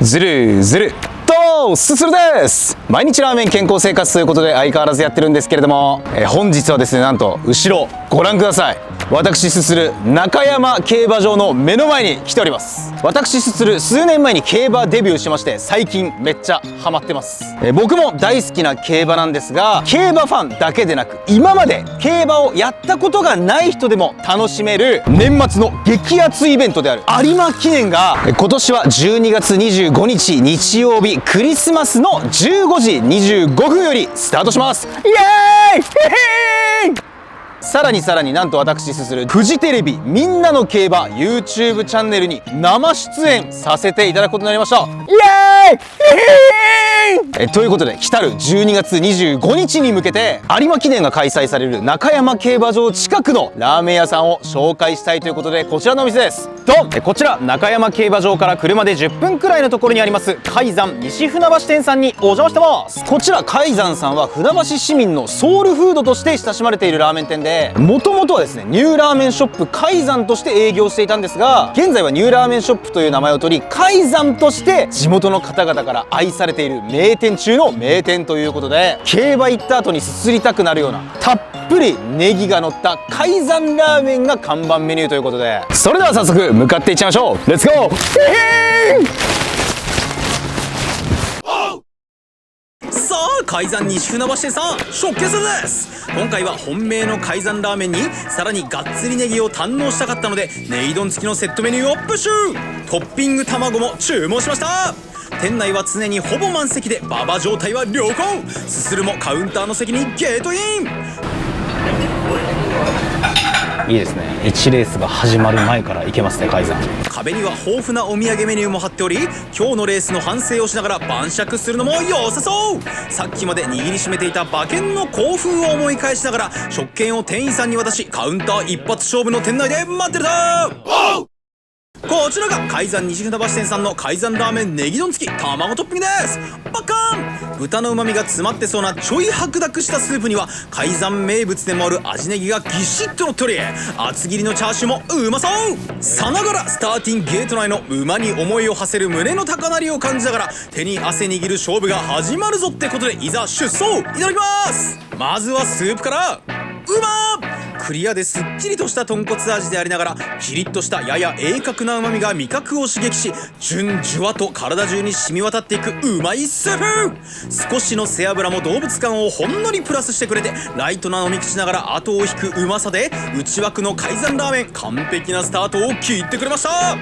ずるずるとすするです。毎日ラーメン健康生活ということで相変わらずやってるんですけれども、本日はですね、なんと後ろご覧ください。私すする中山競馬場の目の前に来ております。私すする数年前に競馬デビューしまして、最近めっちゃハマってます。僕も大好きな競馬なんですが、競馬ファンだけでなく今まで競馬をやったことがない人でも楽しめる年末の激アツイベントである有馬記念が今年は12月25日日曜日クリスマスの15時25分よりスタートします。イエーイさらになんと私すするフジテレビみんなの競馬 YouTube チャンネルに生出演させていただくことになりました。イエーイということで、来たる12月25日に向けて有馬記念が開催される中山競馬場近くのラーメン屋さんを紹介したいということで、こちらのお店です。こちら中山競馬場から車で10分くらいのところにあります海山西船橋店さんにお邪魔してます。こちら海山さんは船橋市民のソウルフードとして親しまれているラーメン店で、もともとはですねニューラーメンショップ海山として営業していたんですが、現在はニューラーメンショップという名前を取り海山として地元の方々から愛されている名店中の名店ということで、競馬行った後にすすりたくなるようなたっぷりネギが乗った海山ラーメンが看板メニューということで、それでは早速向かっていっちゃいましょう。レッツゴー。さあ海山西船橋店さん出血です。今回は本命の海山ラーメンにさらにがっつりネギを堪能したかったので、ネギ丼付きのセットメニューをプッシュ。トッピング卵も注文しました。店内は常にほぼ満席で馬場状態は良好。すするもカウンターの席にゲートイン。いいですね。1レースが始まる前から行けますね、海山。壁には豊富なお土産メニューも貼っており、今日のレースの反省をしながら晩酌するのも良さそう。さっきまで握りしめていた馬券の興奮を思い返しながら食券を店員さんに渡し、カウンター一発勝負の店内で待ってるぞ。こちらが海山西船橋店さんの海山ラーメンネギ丼付き卵トッピングです。バカーン。豚の旨味が詰まってそうなちょい白濁したスープには海山名物でもある味ネギがぎっしっとのっており、厚切りのチャーシューもうまそう。さながらスターティンゲート内の馬に思いを馳せる胸の高鳴りを感じながら手に汗握る勝負が始まるぞってことで、いざ出走。いただきます。まずはスープから。うまっ。クリアですっきりとした豚骨味でありながら、キリッとしたやや鋭角な旨味が味覚を刺激し、じゅんじゅわと体中に染み渡っていくうまいスープ。少しの背脂も動物感をほんのりプラスしてくれて、ライトな飲み口ながら後を引くうまさで内枠の海山ラーメン完璧なスタートを切ってくれました。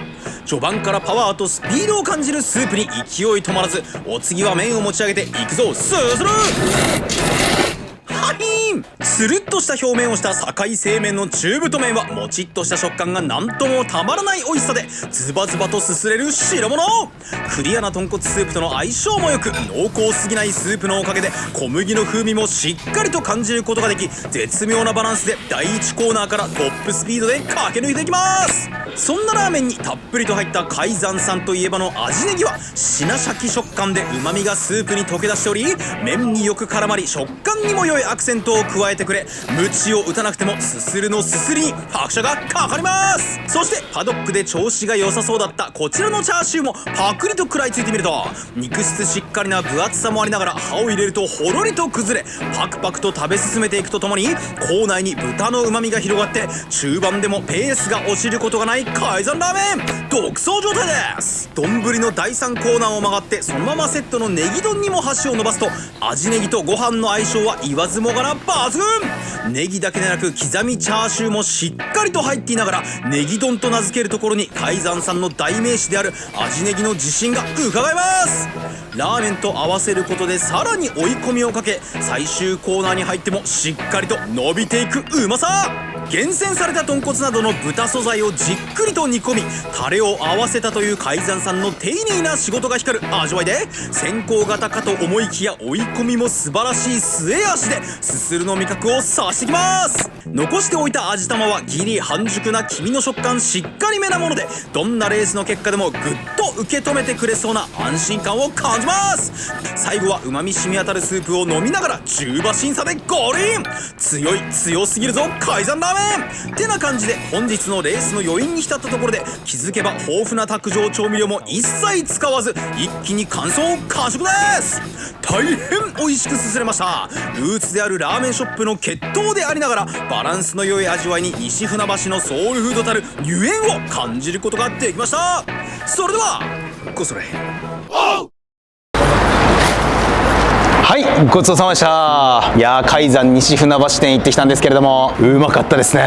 序盤からパワーとスピードを感じるスープに勢い止まらず、お次は麺を持ち上げていくぞすする。つるっとした表面をした堺製麺の中太麺はもちっとした食感がなんともたまらない美味しさで、ズバズバとすすれる代物。クリアな豚骨スープとの相性も良く、濃厚すぎないスープのおかげで小麦の風味もしっかりと感じることができ、絶妙なバランスで第1コーナーからトップスピードで駆け抜いていきます。そんなラーメンにたっぷりと入った海山さんといえばの味ネギはしなシャキ食感で旨味がスープに溶け出しており、麺によく絡まり食感にも良いアクセントを加えてくれ、鞭を打たなくてもすするのすすりに拍車がかかります。そしてパドックで調子が良さそうだったこちらのチャーシューもパクリと食らいついてみると、肉質しっかりな分厚さもありながら歯を入れるとほろりと崩れ、パクパクと食べ進めていくとともに口内に豚の旨味が広がって、中盤でもペースが落ちることがない海山ラーメン独走状態です。丼の第3コーナーを曲がってそのままセットのネギ丼にも箸を伸ばすと、味ネギとご飯の相性は言わずもがな抜群。ネギだけでなく刻みチャーシューもしっかりと入っていながら、ネギ丼と名付けるところに海山さんの代名詞である味ネギの自信が伺えます。ラーメンと合わせることでさらに追い込みをかけ、最終コーナーに入ってもしっかりと伸びていくうまさ。厳選された豚骨などの豚素材をじっくりと煮込み、タレを合わせたという海山さんの丁寧な仕事が光る味わいで、先行型かと思いきや追い込みも素晴らしい末脚ですするの味覚を察してきます。残しておいた味玉はギリ半熟な黄身の食感しっかりめなもので、どんなレースの結果でもぐっと受け止めてくれそうな安心感を感じます。最後は旨味染み当たるスープを飲みながら中馬審査でゴールイン。強すぎるぞ海山ラーメン。メンてな感じで本日のレースの余韻に浸ったところで、気づけば豊富な卓上調味料も一切使わず一気に完走完食です。大変美味しくすすれました。ルーツであるラーメンショップの血統でありながら、バランスの良い味わいに西船橋のソウルフードたるゆえんを感じることができました。それではごそれ。はい、ごちそうさまでした。いやー、海山西船橋店行ってきたんですけれども、うまかったですね。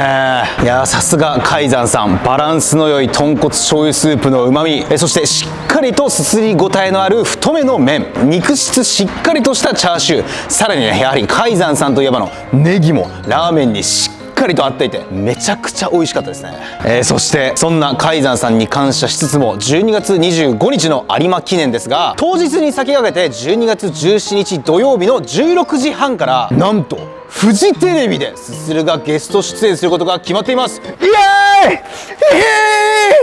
いやー、さすが海山さん、バランスの良い豚骨醤油スープのうまみ、そしてしっかりとすすり応えのある太めの麺、肉質しっかりとしたチャーシュー、さらにね、やはり海山さんといえばのネギもラーメンにしっかりと合っていてめちゃくちゃ美味しかったですね。そしてそんな海山さんに感謝しつつも、12月25日の有馬記念ですが、当日に先駆けて12月17日土曜日の16時半からなんとフジテレビでススルがゲスト出演することが決まっています。イエー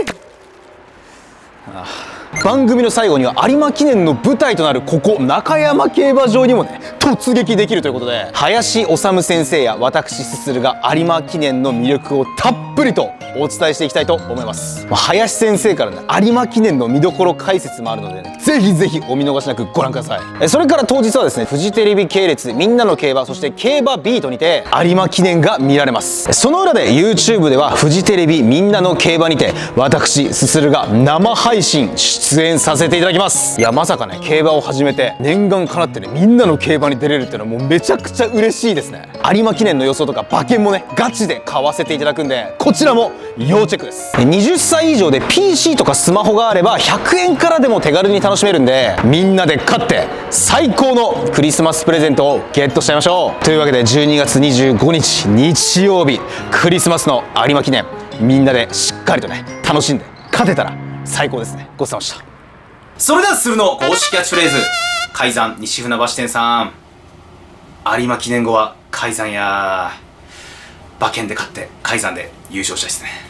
イ！番組の最後には有馬記念の舞台となるここ中山競馬場にもね突撃できるということで、林修先生や私すするが有馬記念の魅力をたっぷりとお伝えしていきたいと思います。林先生からね有馬記念の見どころ解説もあるのでね、ぜひぜひお見逃しなくご覧ください。それから当日はですね、フジテレビ系列みんなの競馬、そして競馬ビートにて有馬記念が見られます。その裏で YouTube ではフジテレビみんなの競馬にて私すするが生配信出演させていただきます。いや、まさかね競馬を始めて念願かなってねみんなの競馬に出れるっていうのはもうめちゃくちゃ嬉しいですね。有馬記念の予想とか馬券もねガチで買わせていただくんで、こちらも要チェックです。20歳以上で PC とかスマホがあれば100円からでも手軽に楽しめるんで、みんなで勝って最高のクリスマスプレゼントをゲットしちゃいましょう。というわけで12月25日日曜日、クリスマスの有馬記念、みんなでしっかりとね楽しんで勝てたら最高ですね。ごちそうさまでした。それではするの公式キャッチフレーズ、海山西船橋店さん、有馬記念後は海山や馬券で勝って海山で優勝したいですね。